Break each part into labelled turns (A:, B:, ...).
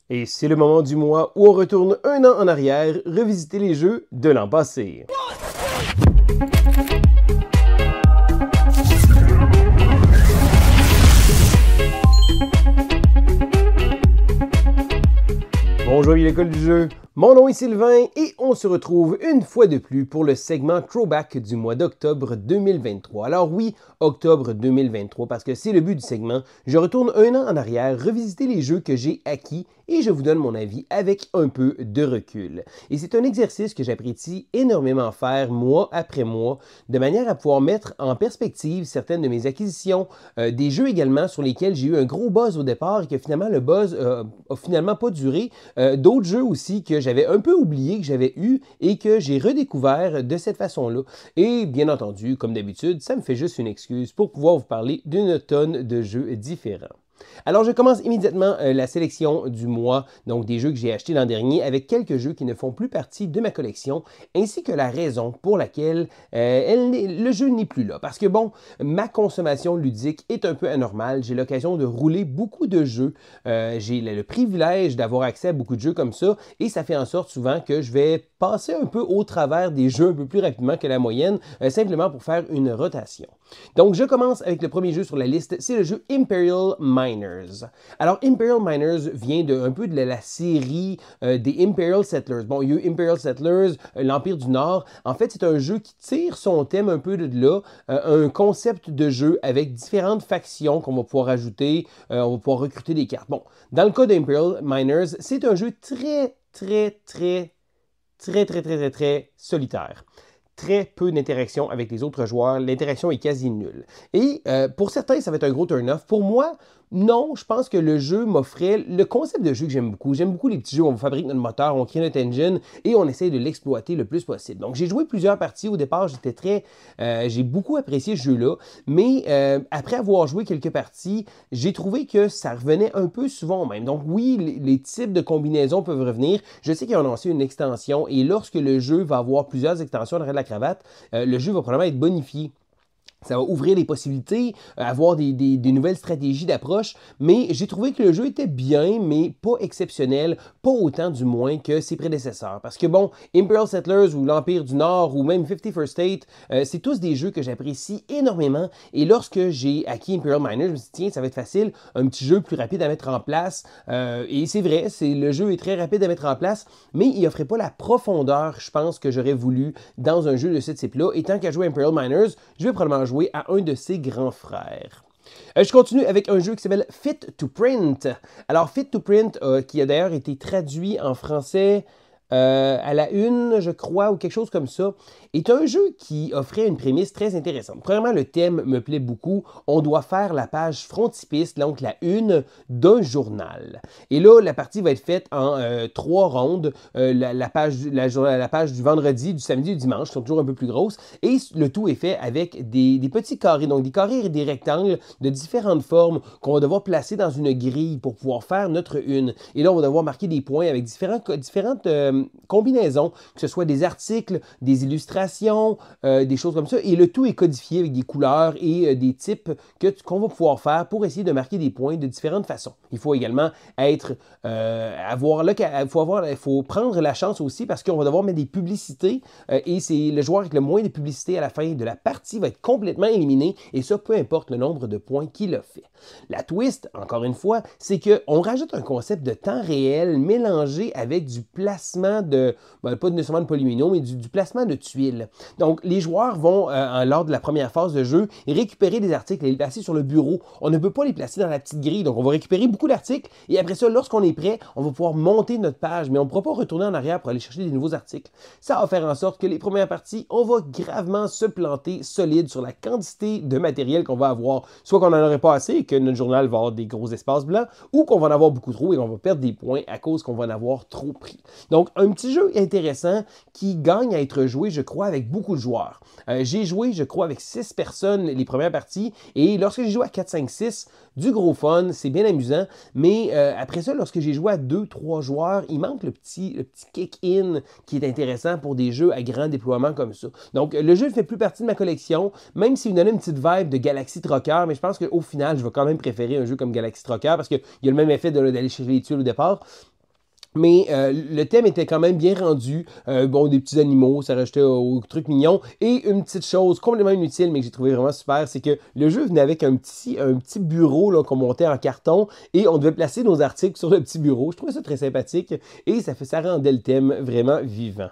A: Et c'est le moment du mois où on retourne un an en arrière, revisiter les jeux de l'an passé. Bonjour l'école du jeu, mon nom est Sylvain et on se retrouve une fois de plus pour le segment Throwback du mois d'octobre 2023. Alors oui, octobre 2023 parce que c'est le but du segment. Je retourne un an en arrière, revisiter les jeux que j'ai acquis et je vous donne mon avis avec un peu de recul. Et c'est un exercice que j'apprécie énormément faire mois après mois, de manière à pouvoir mettre en perspective certaines de mes acquisitions, des jeux également sur lesquels j'ai eu un gros buzz au départ et que finalement le buzz a finalement pas duré. D'autres jeux aussi que j'avais un peu oublié, que j'avais eu et que j'ai redécouvert de cette façon-là. Et bien entendu, comme d'habitude, ça me fait juste une excuse pour pouvoir vous parler d'une tonne de jeux différents. Alors, je commence immédiatement la sélection du mois, donc des jeux que j'ai achetés l'an dernier, avec quelques jeux qui ne font plus partie de ma collection, ainsi que la raison pour laquelle le jeu n'est plus là. Parce que bon, ma consommation ludique est un peu anormale, j'ai l'occasion de rouler beaucoup de jeux, j'ai le privilège d'avoir accès à beaucoup de jeux comme ça, et ça fait en sorte souvent que je vais passer un peu au travers des jeux un peu plus rapidement que la moyenne, simplement pour faire une rotation. Donc, je commence avec le premier jeu sur la liste, c'est le jeu Imperial Miners. Alors, Imperial Miners vient un peu de la série des Imperial Settlers. Bon, il y a eu Imperial Settlers, l'Empire du Nord. En fait, c'est un jeu qui tire son thème un peu de là, un concept de jeu avec différentes factions qu'on va pouvoir ajouter, on va pouvoir recruter des cartes. Bon, dans le cas d'Imperial Miners, c'est un jeu très solitaire. Très peu d'interaction avec les autres joueurs. L'interaction est quasi nulle. Et pour certains, ça va être un gros turn-off. Pour moi, non, je pense que le jeu m'offrait le concept de jeu que j'aime beaucoup. J'aime beaucoup les petits jeux où on fabrique notre moteur, on crée notre engine et on essaye de l'exploiter le plus possible. Donc, j'ai joué plusieurs parties. Au départ, j'ai beaucoup apprécié ce jeu-là. Mais après avoir joué quelques parties, j'ai trouvé que ça revenait un peu souvent au même. Donc, oui, les types de combinaisons peuvent revenir. Je sais qu'ils ont lancé une extension et lorsque le jeu va avoir plusieurs extensions derrière la cravate, le jeu va probablement être bonifié. Ça va ouvrir les possibilités, avoir des nouvelles stratégies d'approche, mais j'ai trouvé que le jeu était bien, mais pas exceptionnel, pas autant du moins que ses prédécesseurs. Parce que bon, Imperial Settlers ou l'Empire du Nord ou même 51st State, c'est tous des jeux que j'apprécie énormément. Et lorsque j'ai acquis Imperial Miners, je me suis dit, tiens, ça va être facile, un petit jeu plus rapide à mettre en place. Et c'est vrai, le jeu est très rapide à mettre en place, mais il n'offrait pas la profondeur, je pense, que j'aurais voulu dans un jeu de ce type-là. Et tant qu'à jouer Imperial Miners, je vais probablement jouer à un de ses grands frères. Je continue avec un jeu qui s'appelle Fit to Print. Alors, Fit to Print, qui a d'ailleurs été traduit en français à la une, je crois, ou quelque chose comme ça, est un jeu qui offrait une prémisse très intéressante. Premièrement, le thème me plaît beaucoup. On doit faire la page frontispice, donc la une d'un journal. Et là, la partie va être faite en 3 rondes. La page du vendredi, du samedi et du dimanche sont toujours un peu plus grosses. Et le tout est fait avec des petits carrés, donc des carrés et des rectangles de différentes formes qu'on va devoir placer dans une grille pour pouvoir faire notre une. Et là, on va devoir marquer des points avec différentes combinaisons, que ce soit des articles, des illustrations, des choses comme ça. Et le tout est codifié avec des couleurs et des types qu'on va pouvoir faire pour essayer de marquer des points de différentes façons. Il faut également il faut prendre la chance aussi parce qu'on va devoir mettre des publicités et c'est le joueur avec le moins de publicités à la fin de la partie va être complètement éliminé et ça, peu importe le nombre de points qu'il a fait. La twist, encore une fois, c'est qu'on rajoute un concept de temps réel mélangé avec du placement pas nécessairement de polynomiaux, mais du placement de tuiles. Donc, les joueurs vont, lors de la première phase de jeu, récupérer des articles et les placer sur le bureau. On ne peut pas les placer dans la petite grille, donc on va récupérer beaucoup d'articles et après ça, lorsqu'on est prêt, on va pouvoir monter notre page, mais on ne pourra pas retourner en arrière pour aller chercher des nouveaux articles. Ça va faire en sorte que les premières parties, on va gravement se planter solide sur la quantité de matériel qu'on va avoir. Soit qu'on n'en aurait pas assez et que notre journal va avoir des gros espaces blancs, ou qu'on va en avoir beaucoup trop et qu'on va perdre des points à cause qu'on va en avoir trop pris. Donc, un petit jeu intéressant qui gagne à être joué, je crois, avec beaucoup de joueurs. J'ai joué, je crois, avec 6 personnes les premières parties et lorsque j'ai joué à 4, 5, 6, du gros fun, c'est bien amusant, mais après ça, lorsque j'ai joué à 2, 3 joueurs, il manque le petit kick-in qui est intéressant pour des jeux à grand déploiement comme ça. Donc, le jeu ne fait plus partie de ma collection, même s'il me donnait une petite vibe de Galaxy Trucker, mais je pense qu'au final, je vais quand même préférer un jeu comme Galaxy Trucker parce qu'il y a le même effet d'aller chercher les tuiles au départ. Mais le thème était quand même bien rendu. Bon, des petits animaux, ça rajoutait au truc mignon. Et une petite chose complètement inutile, mais que j'ai trouvé vraiment super, c'est que le jeu venait avec un petit bureau là, qu'on montait en carton et on devait placer nos articles sur le petit bureau. Je trouvais ça très sympathique et ça rendait le thème vraiment vivant.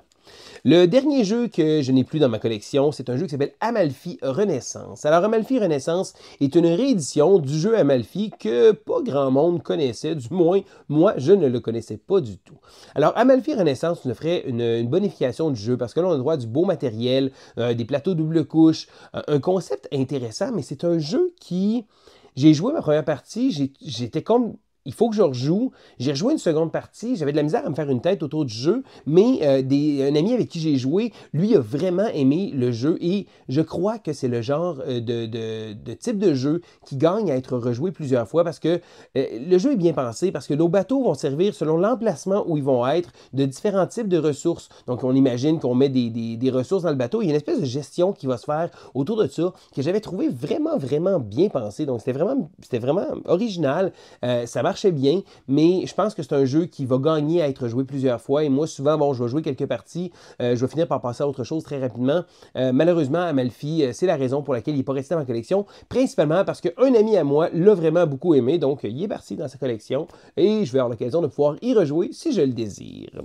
A: Le dernier jeu que je n'ai plus dans ma collection, c'est un jeu qui s'appelle Amalfi Renaissance. Alors, Amalfi Renaissance est une réédition du jeu Amalfi que pas grand monde connaissait, du moins, moi, je ne le connaissais pas du tout. Alors, Amalfi Renaissance nous offrait une bonification du jeu parce que là, on a droit à du beau matériel, des plateaux double couche, un concept intéressant, mais c'est un jeu qui... J'ai joué ma première partie, j'étais comme il faut que je rejoue. J'ai rejoué une seconde partie. J'avais de la misère à me faire une tête autour du jeu, mais un ami avec qui j'ai joué, lui a vraiment aimé le jeu et je crois que c'est le genre de type de jeu qui gagne à être rejoué plusieurs fois parce que le jeu est bien pensé, parce que nos bateaux vont servir selon l'emplacement où ils vont être de différents types de ressources. Donc, on imagine qu'on met des ressources dans le bateau. Il y a une espèce de gestion qui va se faire autour de ça que j'avais trouvé vraiment, vraiment bien pensé. Donc, c'était vraiment original. Ça marchait bien, mais je pense que c'est un jeu qui va gagner à être joué plusieurs fois. Et moi, souvent, bon, je vais jouer quelques parties, je vais finir par passer à autre chose très rapidement. Malheureusement, Amalfi, c'est la raison pour laquelle il n'est pas resté dans ma collection, principalement parce qu'un ami à moi l'a vraiment beaucoup aimé, donc il est parti dans sa collection et je vais avoir l'occasion de pouvoir y rejouer si je le désire.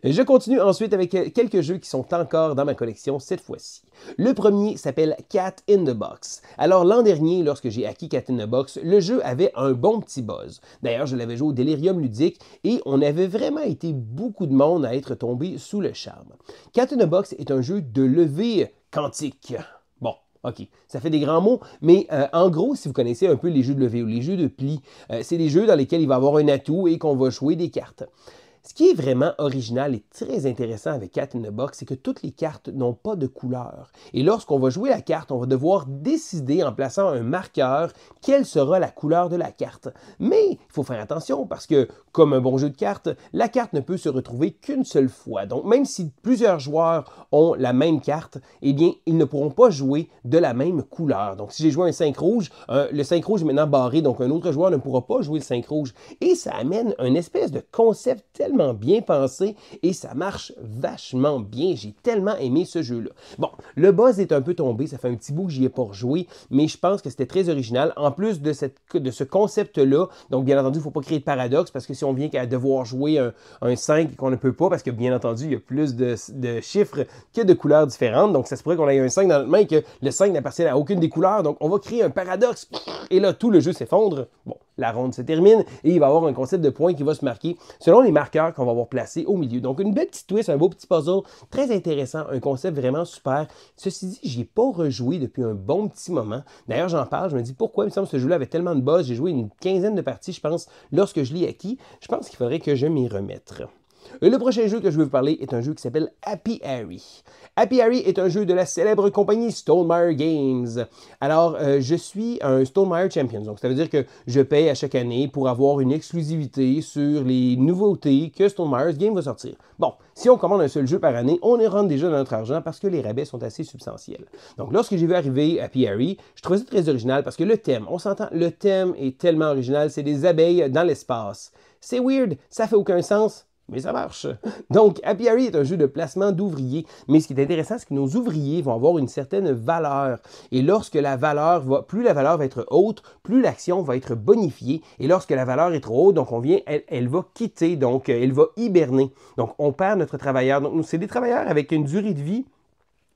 A: Je continue ensuite avec quelques jeux qui sont encore dans ma collection cette fois-ci. Le premier s'appelle Cat in the Box. Alors l'an dernier, lorsque j'ai acquis Cat in the Box, le jeu avait un bon petit buzz. D'ailleurs, je l'avais joué au Delirium ludique et on avait vraiment été beaucoup de monde à être tombé sous le charme. Cat in the Box est un jeu de levée quantique. Bon, OK, ça fait des grands mots, mais en gros, si vous connaissez un peu les jeux de levée ou les jeux de pli, c'est des jeux dans lesquels il va y avoir un atout et qu'on va jouer des cartes. Ce qui est vraiment original et très intéressant avec Cat in the Box, c'est que toutes les cartes n'ont pas de couleur. Et lorsqu'on va jouer la carte, on va devoir décider en plaçant un marqueur quelle sera la couleur de la carte. Mais il faut faire attention parce que, comme un bon jeu de cartes, la carte ne peut se retrouver qu'une seule fois. Donc, même si plusieurs joueurs ont la même carte, eh bien, ils ne pourront pas jouer de la même couleur. Donc, si j'ai joué un 5 rouge, le 5 rouge est maintenant barré, donc un autre joueur ne pourra pas jouer le 5 rouge. Et ça amène une espèce de concept tellement bien pensé et ça marche vachement bien. J'ai tellement aimé ce jeu-là. Bon, le buzz est un peu tombé, ça fait un petit bout que j'y ai pas rejoué, mais je pense que c'était très original. En plus de ce concept-là, donc bien entendu, il ne faut pas créer de paradoxe parce que si on vient qu'à devoir jouer un 5 et qu'on ne peut pas, parce que bien entendu, il y a plus de chiffres que de couleurs différentes, donc ça se pourrait qu'on ait un 5 dans notre main et que le 5 n'appartient à aucune des couleurs, donc on va créer un paradoxe et là, tout le jeu s'effondre. Bon, la ronde se termine et il va y avoir un concept de points qui va se marquer selon les marqueurs qu'on va avoir placés au milieu. Donc, une belle petite twist, un beau petit puzzle, très intéressant, un concept vraiment super. Ceci dit, j'y ai pas rejoué depuis un bon petit moment. D'ailleurs, j'en parle, je me dis pourquoi il me semble que ce jeu-là avait tellement de buzz. J'ai joué une quinzaine de parties, je pense, lorsque je l'ai acquis. Je pense qu'il faudrait que je m'y remette. Le prochain jeu que je veux vous parler est un jeu qui s'appelle Happy Harry. Happy Harry est un jeu de la célèbre compagnie Stonemaier Games. Alors, je suis un Stonemaier Champions, donc ça veut dire que je paye à chaque année pour avoir une exclusivité sur les nouveautés que Stonemaier Games va sortir. Bon, si on commande un seul jeu par année, on y rentre déjà dans notre argent parce que les rabais sont assez substantiels. Donc, lorsque j'ai vu arriver Happy Harry, je trouvais ça très original parce que le thème, on s'entend, le thème est tellement original, c'est des abeilles dans l'espace. C'est weird, ça fait aucun sens. Mais ça marche. Donc, Happy Harry est un jeu de placement d'ouvriers. Mais ce qui est intéressant, c'est que nos ouvriers vont avoir une certaine valeur. Et lorsque plus la valeur va être haute, plus l'action va être bonifiée. Et lorsque la valeur est trop haute, donc elle va quitter, donc elle va hiberner. Donc, on perd notre travailleur. Donc, c'est des travailleurs avec une durée de vie.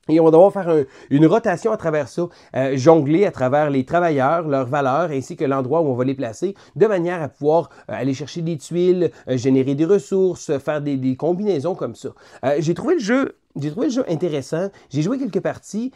A: Et on va devoir faire une rotation à travers ça, jongler à travers les travailleurs, leurs valeurs, ainsi que l'endroit où on va les placer, de manière à pouvoir aller chercher des tuiles, générer des ressources, faire des combinaisons comme ça. J'ai trouvé le jeu intéressant. J'ai joué quelques parties.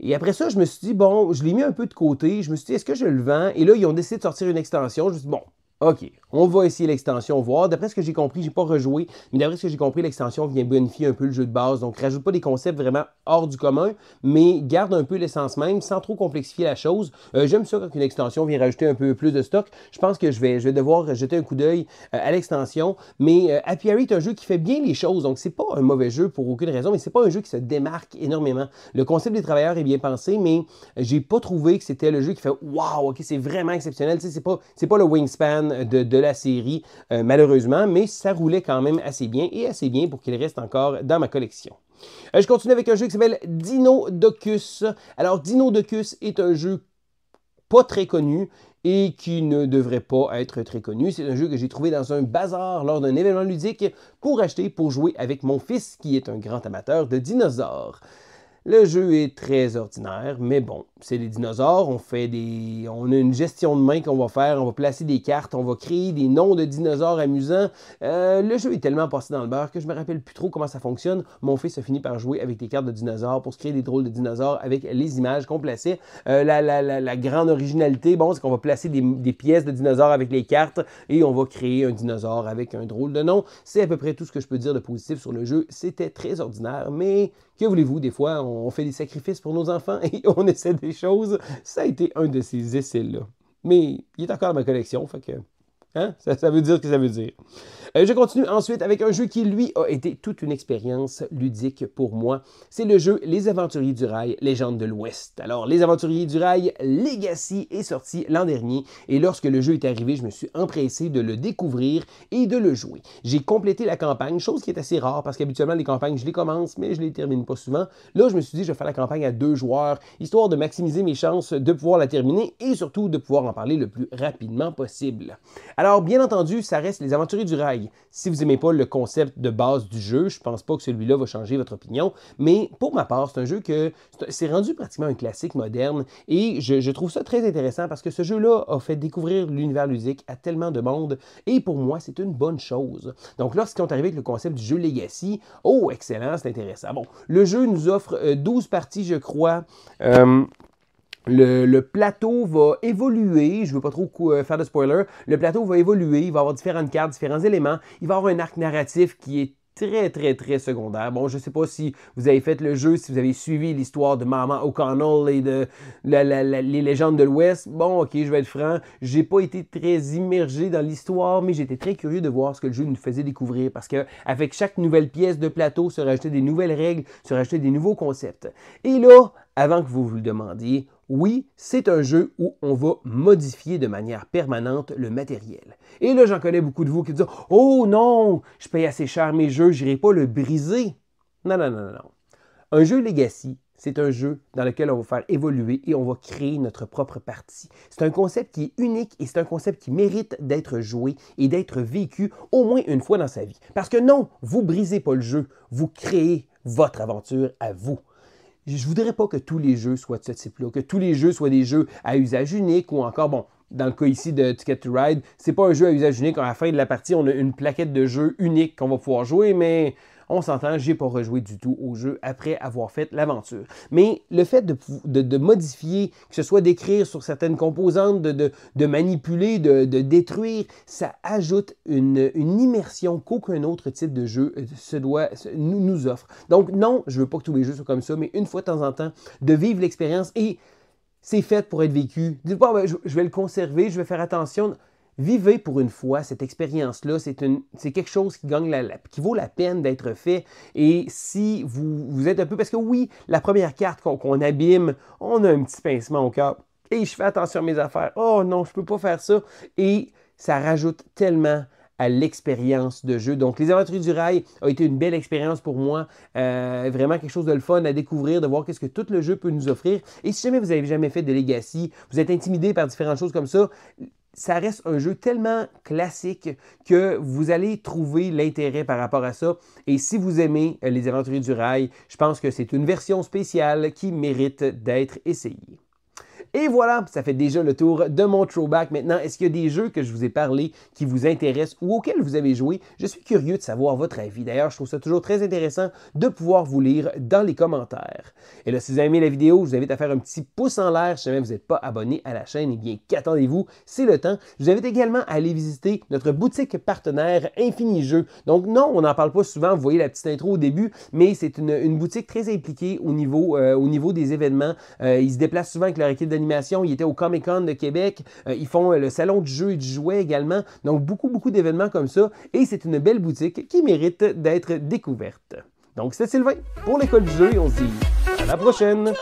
A: Et après ça, je me suis dit, bon, je l'ai mis un peu de côté. Je me suis dit, est-ce que je le vends? Et là, ils ont décidé de sortir une extension. Je me suis dit, bon, OK, on va essayer l'extension, voir. D'après ce que j'ai compris, je n'ai pas rejoué, mais d'après ce que j'ai compris, l'extension vient bonifier un peu le jeu de base. Donc, rajoute pas des concepts vraiment hors du commun, mais garde un peu l'essence même sans trop complexifier la chose. J'aime ça quand une extension vient rajouter un peu plus de stock. Je pense que je vais devoir jeter un coup d'œil à l'extension. Mais Happy Harry est un jeu qui fait bien les choses. Donc, c'est pas un mauvais jeu pour aucune raison, mais c'est pas un jeu qui se démarque énormément. Le concept des travailleurs est bien pensé, mais j'ai pas trouvé que c'était le jeu qui fait « Wow, OK, c'est vraiment exceptionnel. » Tu sais, c'est pas le Wingspan fan de la série, malheureusement, mais ça roulait quand même assez bien et assez bien pour qu'il reste encore dans ma collection. Je continue avec un jeu qui s'appelle Dinodocus. Alors, Dinodocus est un jeu pas très connu et qui ne devrait pas être très connu. C'est un jeu que j'ai trouvé dans un bazar lors d'un événement ludique pour acheter, pour jouer avec mon fils qui est un grand amateur de dinosaures. Le jeu est très ordinaire, mais bon, c'est des dinosaures, on a une gestion de main qu'on va faire, on va placer des cartes, on va créer des noms de dinosaures amusants. Le jeu est tellement passé dans le beurre que je me rappelle plus trop comment ça fonctionne. Mon fils a fini par jouer avec des cartes de dinosaures pour se créer des drôles de dinosaures avec les images qu'on plaçait. La grande originalité, bon, c'est qu'on va placer des pièces de dinosaures avec les cartes et on va créer un dinosaure avec un drôle de nom. C'est à peu près tout ce que je peux dire de positif sur le jeu. C'était très ordinaire, mais que voulez-vous, des fois, on fait des sacrifices pour nos enfants et on essaie des choses. Ça a été un de ces essais-là. Mais il est encore dans ma collection, fait que... Hein? Ça veut dire ce que ça veut dire. Je continue ensuite avec un jeu qui, lui, a été toute une expérience ludique pour moi. C'est le jeu Les Aventuriers du Rail, Légende de l'Ouest. Alors, Les Aventuriers du Rail Legacy est sorti l'an dernier et lorsque le jeu est arrivé, je me suis empressé de le découvrir et de le jouer. J'ai complété la campagne, chose qui est assez rare parce qu'habituellement, les campagnes, je les commence, mais je les termine pas souvent. Là, je me suis dit, je vais faire la campagne à 2 joueurs, histoire de maximiser mes chances de pouvoir la terminer et surtout de pouvoir en parler le plus rapidement possible. Alors, bien entendu, ça reste Les Aventuriers du Rail. Si vous n'aimez pas le concept de base du jeu, je ne pense pas que celui-là va changer votre opinion, mais pour ma part, c'est un jeu que c'est rendu pratiquement un classique moderne et je trouve ça très intéressant parce que ce jeu-là a fait découvrir l'univers ludique à tellement de monde et pour moi, c'est une bonne chose. Donc lorsqu'ils sont arrivés avec le concept du jeu Legacy, oh, excellent, c'est intéressant. Bon, le jeu nous offre 12 parties, je crois. Le plateau va évoluer, je ne veux pas trop faire de spoiler, le plateau va évoluer, il va avoir différentes cartes, différents éléments, il va avoir un arc narratif qui est très secondaire. Bon, je ne sais pas si vous avez fait le jeu, si vous avez suivi l'histoire de Maman O'Connell et de les légendes de l'Ouest. Bon, ok, je vais être franc, j'ai pas été très immergé dans l'histoire, mais j'étais très curieux de voir ce que le jeu nous faisait découvrir parce qu'avec chaque nouvelle pièce de plateau, se rajoutaient des nouvelles règles, se rajoutaient des nouveaux concepts. Et là, avant que vous vous le demandiez, oui, c'est un jeu où on va modifier de manière permanente le matériel. Et là, j'en connais beaucoup de vous qui disent « Oh non, je paye assez cher mes jeux, je n'irai pas le briser. » Non. Un jeu Legacy, c'est un jeu dans lequel on va faire évoluer et on va créer notre propre partie. C'est un concept qui est unique et c'est un concept qui mérite d'être joué et d'être vécu au moins une fois dans sa vie. Parce que non, vous ne brisez pas le jeu, vous créez votre aventure à vous. Je ne voudrais pas que tous les jeux soient de ce type-là, que tous les jeux soient des jeux à usage unique ou encore, bon, dans le cas ici de Ticket to Ride, c'est pas un jeu à usage unique. À la fin de la partie, on a une plaquette de jeux unique qu'on va pouvoir jouer, mais on s'entend, j'ai pas rejoué du tout au jeu après avoir fait l'aventure. Mais le fait de modifier, que ce soit d'écrire sur certaines composantes, de manipuler, de détruire, ça ajoute une immersion qu'aucun autre type de jeu nous offre. Donc non, je veux pas que tous les jeux soient comme ça, mais une fois de temps en temps, de vivre l'expérience et c'est fait pour être vécu. Dites pas, ben, je vais le conserver, je vais faire attention. Vivez pour une fois cette expérience-là. C'est quelque chose qui vaut la peine d'être fait. Et si vous êtes un peu... Parce que oui, la première carte qu'on abîme, on a un petit pincement au cœur. Et je fais attention à mes affaires. Oh non, je ne peux pas faire ça. Et ça rajoute tellement à l'expérience de jeu. Donc, Les Aventuriers du Rail a été une belle expérience pour moi. Vraiment quelque chose de le fun à découvrir, de voir qu'est-ce que tout le jeu peut nous offrir. Et si jamais vous n'avez jamais fait de Legacy, vous êtes intimidé par différentes choses comme ça, ça reste un jeu tellement classique que vous allez trouver l'intérêt par rapport à ça. Et si vous aimez Les Aventuriers du Rail, je pense que c'est une version spéciale qui mérite d'être essayée. Et voilà, ça fait déjà le tour de mon throwback. Maintenant, est-ce qu'il y a des jeux que je vous ai parlé qui vous intéressent ou auxquels vous avez joué? Je suis curieux de savoir votre avis. D'ailleurs, je trouve ça toujours très intéressant de pouvoir vous lire dans les commentaires. Et là, si vous avez aimé la vidéo, je vous invite à faire un petit pouce en l'air. Si jamais vous n'êtes pas abonné à la chaîne, eh bien, qu'attendez-vous? C'est le temps. Je vous invite également à aller visiter notre boutique partenaire Infini Jeux. Donc non, on n'en parle pas souvent, vous voyez la petite intro au début, mais c'est une boutique très impliquée au niveau des événements. Ils se déplacent souvent avec leur équipe d'animation. Ils étaient au Comic-Con de Québec. Ils font le salon du jeu et du jouet également. Donc, beaucoup d'événements comme ça. Et c'est une belle boutique qui mérite d'être découverte. Donc, c'est Sylvain pour l'École du jeu et on se dit à la prochaine!